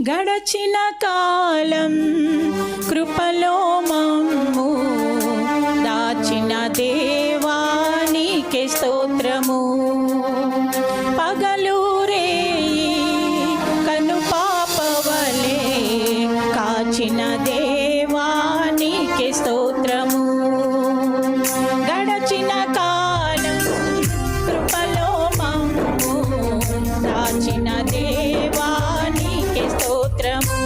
గడచిన కాలం కృపలో మమ్ము దాచిన దేవానికి స్తోత్రము. పగలు రేయి కను పాపవలే కాచిన దేవానికి స్తోత్రము. గడచిన కాలం కృపలో మమ్ము దాచిన దేవానికి స్తోత్రము.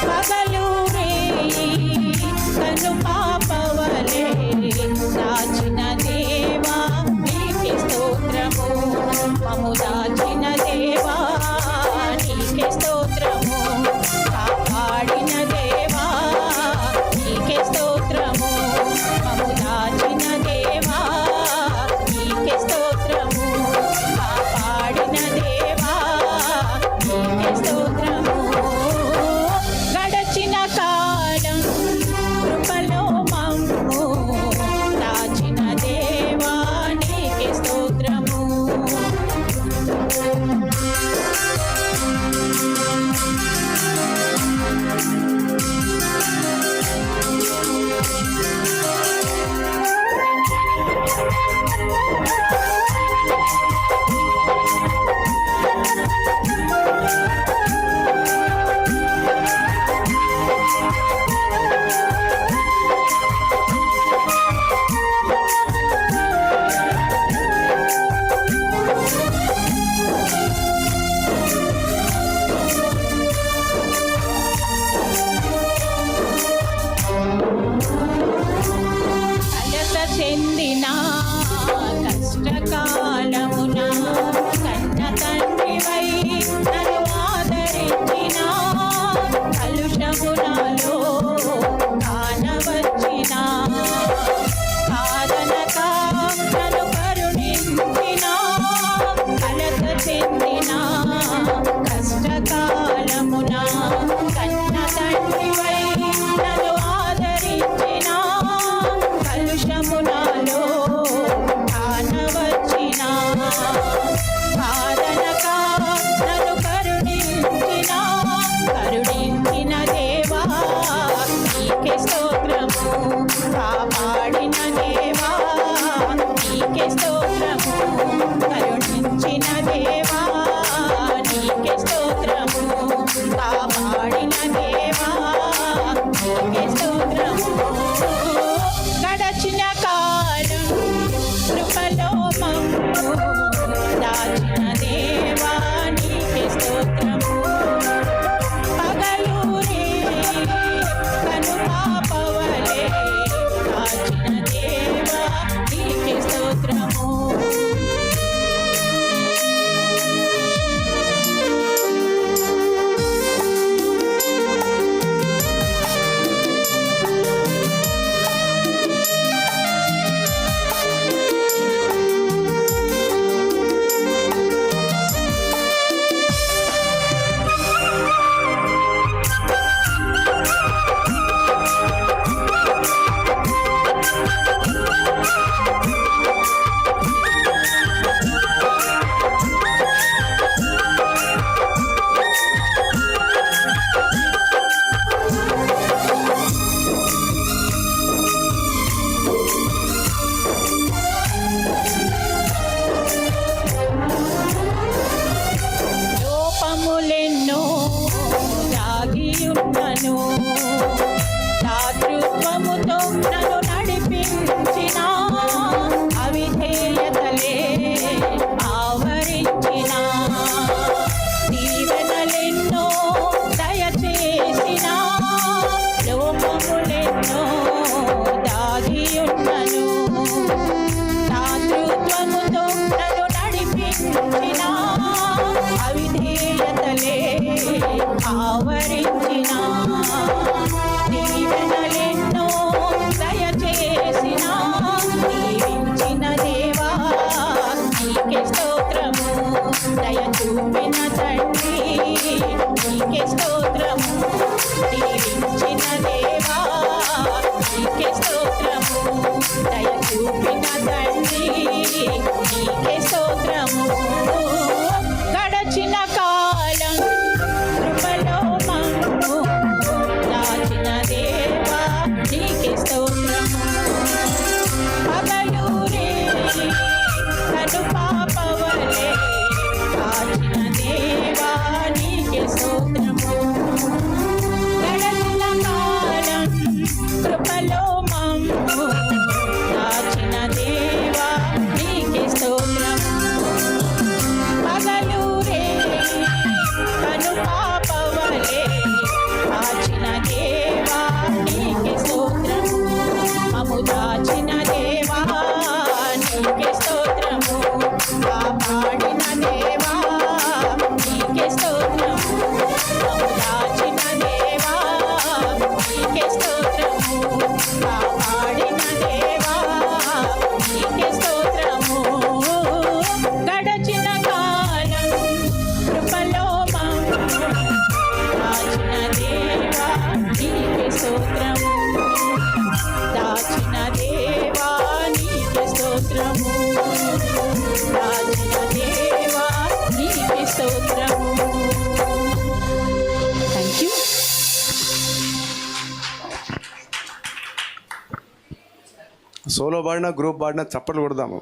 పగలు రేయి కను పాపవలే దాచిన దేవా నీకే స్తోత్రము. మము దాచిన దేవా నీకే స్తోత్రము. కాపాడిన దేవా నీకే స్తోత్రము. మము దాచిన దేవా నీకే స్తోత్రము. కాపాడిన దేవా నీకే స్తోత్రము. గడచిన కాలం కృపలో మమ్ము దాచిన దేవా నీకే స్తోత్రము. అలస చెందిన కష్టకాలమున కన్న తండ్రివై నన్ను ఆదరించిన కలుషమునాలో కానవచ్చిన కాదనక నన్ను కరుణించిన. అలస చెందిన కష్టకాలమున కన్న తండ్రివై నన్ను ఆదరించిన కలుషమునాలో కానవచ్చిన కాదనక నన్ను కరుణించిన. కరుణించిన దేవా నీకే స్తోత్రము. కాపాడిన దేవా నీకే స్తోత్రము. కరుణించిన దేవా నీకే స్తోత్రము. కాపాడిన దేవా నీకే స్తోత్రము. గడచిన కాలం కృపలో మమ్ము దాచిన దేవా నీకే స్తోత్రము. పగలు రేయి కను పాపవలే దాచిన దేవా నీకే స్తోత్రము. లోపములెన్నో దాగియున్నను దాతృత్వముతో నన్ను నడిపించిన అవిధేయతలే ఆవరించిన దీవెనలెన్నో దయచేసిన. లోపములెన్నో దాగియున్నను దాతృత్వముతో నన్ను నడిపించిన అవిధేయతలే ఆవరించిన దీవెనలెన్నో దయచేసిన. దీవించిన దేవా నీకే స్తోత్రము. దయ చూపిన తండ్రి నీకే స్తోత్రము. దీవించిన దేవా నీకే స్తోత్రము. దయ చూపిన తండ్రి నీకే స్తోత్రము. గడచిన కాలం సోలో పాడినా గ్రూప్ పాడినా చప్పట్లు కొడదాము.